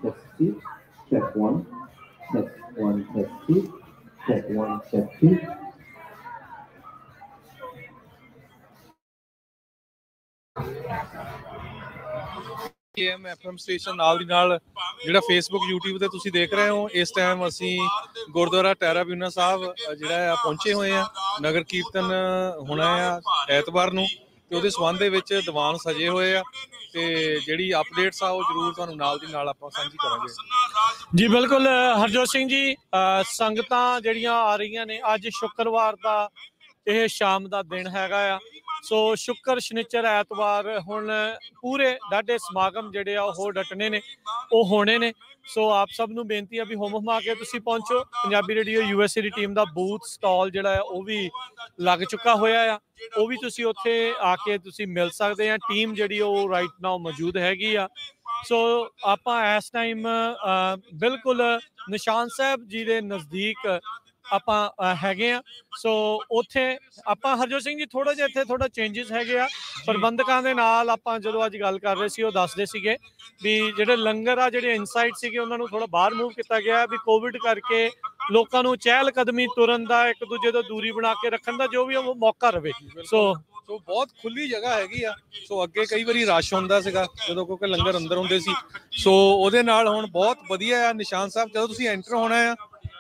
test two, check one, test two, check one, check two. AM FM station ਨਾਲ ਦੀ ਨਾਲ ਜਿਹੜਾ Facebook YouTube ਤੇ ਤੁਸੀਂ ਦੇਖ ਰਹੇ ਹੋ। ਇਸ ਟਾਈਮ ਅਸੀਂ ਗੁਰਦੁਆਰਾ ਟਹਿਰਾ ਬਿਊਨਾ ਸਾਹਿਬ ਜਿਹੜਾ ਆ ਪਹੁੰਚੇ ਹੋਏ ਆ। ਨਗਰ ਕੀਰਤਨ ਹੋਣਾ ਆ ਐਤਵਾਰ ਨੂੰ ਤੇ ਉਹਦੇ ਸੰਬੰਧ ਦੇ ਵਿੱਚ ਦੀਵਾਨ ਸਜੇ ਹੋਏ ਆ ਤੇ ਜਿਹੜੀ ਅਪਡੇਟਸ ਆ ਉਹ ਜ਼ਰੂਰ ਤੁਹਾਨੂੰ ਨਾਲ ਦੀ ਨਾਲ ਆਪਾਂ ਸਾਂਝੀ ਕਰਾਂਗੇ। ਜੀ ਬਿਲਕੁਲ ਹਰਜੋਤ ਸਿੰਘ ਜੀ, ਸੰਗਤਾਂ ਜਿਹੜੀਆਂ ਆ ਰਹੀਆਂ ਨੇ ਅੱਜ ਸ਼ੁੱਕਰਵਾਰ ਦਾ ਇਹ ਸ਼ਾਮ ਦਾ ਦਿਨ ਹੈਗਾ ਆ। ਸੋ ਸ਼ੁੱਕਰ ਸ਼ਨੀਚਰ ਐਤਵਾਰ ਹੁਣ ਪੂਰੇ ਡਾਢੇ ਸਮਾਗਮ ਜਿਹੜੇ ਆ ਉਹ ਡਟਣੇ ਨੇ, ਉਹ ਹੋਣੇ ਨੇ। ਸੋ ਆਪ ਸਭ ਨੂੰ ਬੇਨਤੀ ਆ ਵੀ ਹੁਮ ਹੁਮਾ ਕੇ ਤੁਸੀਂ ਪਹੁੰਚੋ। ਪੰਜਾਬੀ ਰੇਡੀਓ USA ਦੀ ਟੀਮ ਦਾ ਬੂਥ ਸਟਾਲ ਜਿਹੜਾ ਆ ਉਹ ਵੀ ਲੱਗ ਚੁੱਕਾ ਹੋਇਆ ਆ, ਉਹ ਵੀ ਤੁਸੀਂ ਉੱਥੇ ਆ ਕੇ ਤੁਸੀਂ ਮਿਲ ਸਕਦੇ ਆ। ਟੀਮ ਜਿਹੜੀ ਉਹ ਰਾਈਟ ਨਾਓ ਮੌਜੂਦ ਹੈਗੀ ਆ। ਸੋ ਆਪਾਂ ਇਸ ਟਾਈਮ ਬਿਲਕੁਲ ਨਿਸ਼ਾਨ ਸਾਹਿਬ ਜੀ ਦੇ ਨਜ਼ਦੀਕ ਆਪਾਂ ਹੈਗੇ ਆ। ਸੋ ਉੱਥੇ ਆਪਾਂ ਹਰਜੋਤ ਸਿੰਘ ਜੀ ਥੋੜਾ ਜਿਹਾ ਇੱਥੇ ਥੋੜਾ ਚੇਂਜਸ ਹੈਗੇ ਆ ਪ੍ਰਬੰਧਕਾਂ ਦੇ ਨਾਲ। ਆਪਾਂ ਜਦੋਂ ਅੱਜ ਗੱਲ ਕਰ ਰਹੇ ਸੀ ਉਹ ਦੱਸਦੇ ਸੀਗੇ ਵੀ ਜਿਹੜੇ ਲੰਗਰ ਆ ਜਿਹੜੇ ਇਨਸਾਈਡ ਸੀਗੇ ਉਹਨਾਂ ਨੂੰ ਥੋੜਾ ਬਾਹਰ ਮੂਵ ਕੀਤਾ ਗਿਆ ਵੀ ਕੋਵਿਡ ਕਰਕੇ ਲੋਕਾਂ ਨੂੰ ਚਹਿਲ ਕਦਮੀ ਤੁਰਨ ਦਾ, ਇੱਕ ਦੂਜੇ ਤੋਂ ਦੂਰੀ ਬਣਾ ਕੇ ਰੱਖਣ ਦਾ ਜੋ ਵੀ ਉਹ ਮੌਕਾ ਰਵੇ। ਸੋ ਬਹੁਤ ਖੁੱਲੀ ਜਗ੍ਹਾ ਹੈਗੀ ਆ। ਸੋ ਅੱਗੇ ਕਈ ਵਾਰੀ ਰਸ਼ ਹੁੰਦਾ ਸੀਗਾ ਜਦੋਂ ਕਿਉਂਕਿ ਲੰਗਰ ਅੰਦਰ ਹੁੰਦੇ ਸੀ। ਸੋ ਉਹਦੇ ਨਾਲ ਹੁਣ ਬਹੁਤ ਵਧੀਆ ਆ। ਨਿਸ਼ਾਨ ਸਾਹਿਬ ਜਦੋਂ ਤੁਸੀਂ ਐਂਟਰ ਹੋਣਾ ਆ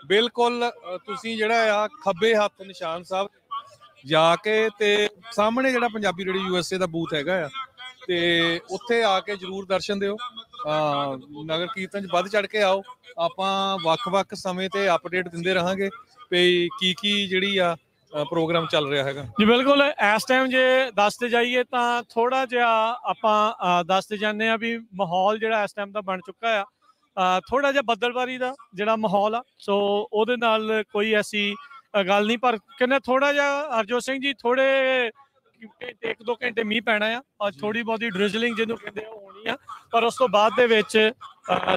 ਬਿਲਕੁਲ ਤੁਸੀਂ ਜਿਹੜਾ ਆ ਖੱਬੇ ਹੱਥ ਨਿਸ਼ਾਨ ਸਾਹਿਬ ਜਾ ਕੇ ਤੇ ਸਾਹਮਣੇ ਜਿਹੜਾ ਪੰਜਾਬੀ ਰੇਡੀਓ USA ਦਾ ਬੂਥ ਹੈਗਾ ਆ ਤੇ ਉੱਥੇ ਆ ਕੇ ਜ਼ਰੂਰ ਦਰਸ਼ਨ ਦਿਓ। ਨਗਰ ਕੀਰਤਨ 'ਚ ਵੱਧ ਚੜ ਕੇ ਆਓ। ਆਪਾਂ ਵੱਖ-ਵੱਖ ਸਮੇਂ ਤੇ ਅਪਡੇਟ ਦਿੰਦੇ ਰਹਾਂਗੇ ਵੀ ਕੀ ਜਿਹੜੀ ਆ ਪ੍ਰੋਗਰਾਮ ਚੱਲ ਰਿਹਾ ਹੈਗਾ। ਜੀ ਬਿਲਕੁਲ ਇਸ ਟਾਈਮ ਜੇ ਦੱਸਦੇ ਜਾਈਏ ਤਾਂ ਥੋੜਾ ਜਿਹਾ ਆਪਾਂ ਦੱਸਦੇ ਜਾਂਦੇ ਆ ਵੀ ਮਾਹੌਲ ਜਿਹੜਾ ਇਸ ਟਾਈਮ ਦਾ ਬਣ ਚੁੱਕਾ ਆ। ਥੋੜਾ ਜਿਹਾ ਬੱਦਲਬਾਰੀ ਦਾ ਜਿਹੜਾ ਮਾਹੌਲ ਆ ਸੋ ਉਹਦੇ ਨਾਲ ਕੋਈ ਐਸੀ ਗੱਲ ਨਹੀਂ, ਪਰ ਕਹਿੰਦੇ ਥੋੜਾ ਜਿਹਾ ਹਰਜੋਤ ਸਿੰਘ ਜੀ ਥੋੜੇ 1-2 ਘੰਟੇ ਮੀਂਹ ਪੈਣਾ ਆ। ਥੋੜੀ ਬਹੁਤੀ ਡ੍ਰਿਜ਼ਲਿੰਗ ਜਿਹਨੂੰ ਕਹਿੰਦੇ ਆ ਹੋਣੀ ਆ, ਪਰ ਉਸ ਤੋਂ ਬਾਅਦ ਦੇ ਵਿੱਚ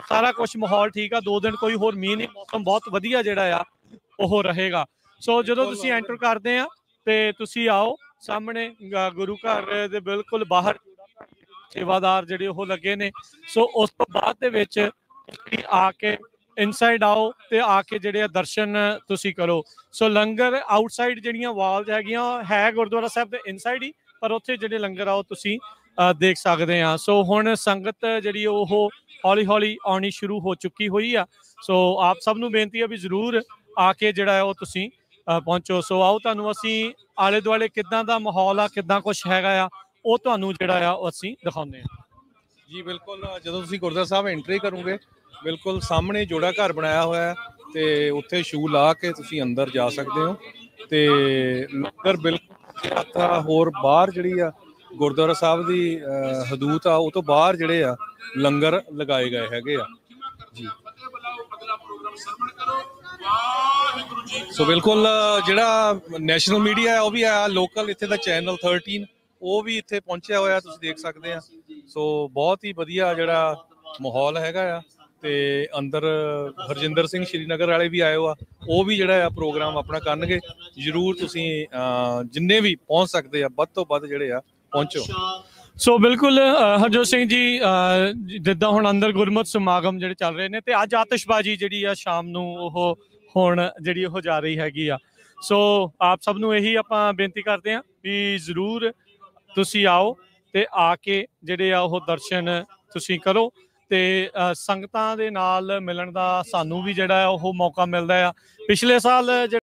ਸਾਰਾ ਕੁਝ ਮਾਹੌਲ ਠੀਕ ਆ। 2 ਦਿਨ ਕੋਈ ਹੋਰ ਮੀਂਹ ਨਹੀਂ, ਮੌਸਮ ਬਹੁਤ ਵਧੀਆ ਜਿਹੜਾ ਆ ਉਹ ਰਹੇਗਾ। ਸੋ ਜਦੋਂ ਤੁਸੀਂ ਐਂਟਰ ਕਰਦੇ ਆ ਤੇ ਤੁਸੀਂ ਆਓ ਸਾਹਮਣੇ ਗੁਰੂ ਘਰ ਦੇ ਬਿਲਕੁਲ ਬਾਹਰ ਸੇਵਾਦਾਰ ਜਿਹੜੇ ਉਹ ਲੱਗੇ ਨੇ। ਸੋ ਉਸ ਤੋਂ ਬਾਅਦ ਦੇ ਵਿੱਚ ਤੁਸੀਂ ਆ ਕੇ ਇਨਸਾਈਡ ਆਓ ਤੇ ਆ ਕੇ ਜਿਹੜੇ ਦਰਸ਼ਨ ਤੁਸੀਂ ਕਰੋ। ਸੋ ਲੰਗਰ ਆਊਟਸਾਈਡ ਜਿਹੜੀਆਂ ਵਾਲਸ ਹੈਗੀਆਂ ਹੈ ਗੁਰਦੁਆਰਾ ਸਾਹਿਬ ਦੇ ਇਨਸਾਈਡ ਹੀ, ਪਰ ਉੱਥੇ ਜਿਹੜੇ ਲੰਗਰ ਆ ਉਹ ਤੁਸੀਂ ਦੇਖ ਸਕਦੇ ਆ। ਸੋ ਹੁਣ ਸੰਗਤ ਜਿਹੜੀ ਉਹ ਹੌਲੀ ਹੌਲੀ ਆਉਣੀ ਸ਼ੁਰੂ ਹੋ ਚੁੱਕੀ ਹੋਈ ਆ। ਸੋ ਆਪ ਸਭ ਨੂੰ ਬੇਨਤੀ ਆ ਵੀ ਜ਼ਰੂਰ ਆ ਕੇ ਜਿਹੜਾ ਹੈ ਉਹ ਤੁਸੀਂ ਪਹੁੰਚੋ। ਸੋ ਆਓ ਤੁਹਾਨੂੰ ਅਸੀਂ ਆਲੇ ਦੁਆਲੇ ਕਿੱਦਾਂ ਦਾ ਮਾਹੌਲ ਆ, ਕਿੱਦਾਂ ਕੁਛ ਹੈਗਾ ਆ, ਉਹ ਤੁਹਾਨੂੰ ਜਿਹੜਾ ਆ ਉਹ ਅਸੀਂ ਦਿਖਾਉਂਦੇ ਹਾਂ। ਜੀ ਬਿਲਕੁਲ, ਜਦੋਂ ਤੁਸੀਂ ਗੁਰਦੁਆਰਾ ਸਾਹਿਬ ਐਂਟਰੀ ਕਰੋਗੇ ਬਿਲਕੁਲ ਸਾਹਮਣੇ ਜੋੜਾ ਘਰ ਬਣਾਇਆ ਹੋਇਆ ਤੇ ਉੱਥੇ ਸ਼ੂ ਲਾ ਕੇ ਤੁਸੀਂ ਅੰਦਰ ਜਾ ਸਕਦੇ ਹੋ ਤੇ ਲੰਗਰ ਬਿਲਕੁਲ ਹੋਰ ਬਾਹਰ ਜਿਹੜੀ ਆ ਗੁਰਦੁਆਰਾ ਸਾਹਿਬ ਦੀ ਹਦੂਦ ਆ ਉਹ ਤੋਂ ਬਾਹਰ ਜਿਹੜੇ ਆ ਲੰਗਰ ਲਗਾਏ ਗਏ ਹੈਗੇ ਆ ਜੀ। ਸੋ ਬਿਲਕੁਲ ਜਿਹੜਾ ਨੈਸ਼ਨਲ ਮੀਡੀਆ ਹੈ ਉਹ ਵੀ ਆ, ਲੋਕਲ ਇੱਥੇ ਦਾ ਚੈਨਲ 13 ਉਹ ਵੀ ਇੱਥੇ ਪਹੁੰਚਿਆ ਹੋਇਆ ਤੁਸੀਂ ਦੇਖ ਸਕਦੇ ਆ। ਸੋ ਬਹੁਤ ਹੀ ਵਧੀਆ ਜਿਹੜਾ ਮਾਹੌਲ ਹੈਗਾ ਆ ਤੇ ਅੰਦਰ ਹਰਜਿੰਦਰ ਸਿੰਘ ਸ਼੍ਰੀਨਗਰ ਵਾਲੇ ਵੀ ਆਏ ਹੋ ਆ, ਉਹ ਵੀ ਜਿਹੜਾ ਆ ਪ੍ਰੋਗਰਾਮ ਆਪਣਾ ਕਰਨਗੇ। ਜ਼ਰੂਰ ਤੁਸੀਂ ਜਿੰਨੇ ਵੀ ਪਹੁੰਚ ਸਕਦੇ ਆ ਵੱਧ ਤੋਂ ਵੱਧ ਜਿਹੜੇ ਆ ਪਹੁੰਚੋ। ਸੋ ਬਿਲਕੁਲ ਹਰਜੋਤ ਸਿੰਘ ਜੀ, ਜਿੱਦਾਂ ਹੁਣ ਅੰਦਰ ਗੁਰਮਤਿ ਸਮਾਗਮ ਜਿਹੜੇ ਚੱਲ ਰਹੇ ਨੇ ਤੇ ਅੱਜ ਆਤਿਸ਼ਬਾਜ਼ੀ ਜਿਹੜੀ ਆ ਸ਼ਾਮ ਨੂੰ ਉਹ ਹੁਣ ਜਿਹੜੀ ਉਹ ਜਾ ਰਹੀ ਹੈਗੀ ਆ। ਸੋ ਆਪ ਸਭ ਨੂੰ ਇਹੀ ਆਪਾਂ ਬੇਨਤੀ ਕਰਦੇ ਹਾਂ ਵੀ ਜ਼ਰੂਰ ਤੁਸੀਂ ਆਓ ਤੇ ਆ ਕੇ ਜਿਹੜੇ ਆ ਉਹ ਦਰਸ਼ਨ ਤੁਸੀਂ ਕਰੋ ਤੇ ਸੰਗਤਾਂ ਦੇ ਨਾਲ ਮਿਲਣ ਦਾ ਸਾਨੂੰ ਵੀ ਜਿਹੜਾ ਉਹ ਮੌਕਾ ਮਿਲਦਾ ਆ। ਪਿਛਲੇ ਸਾਲ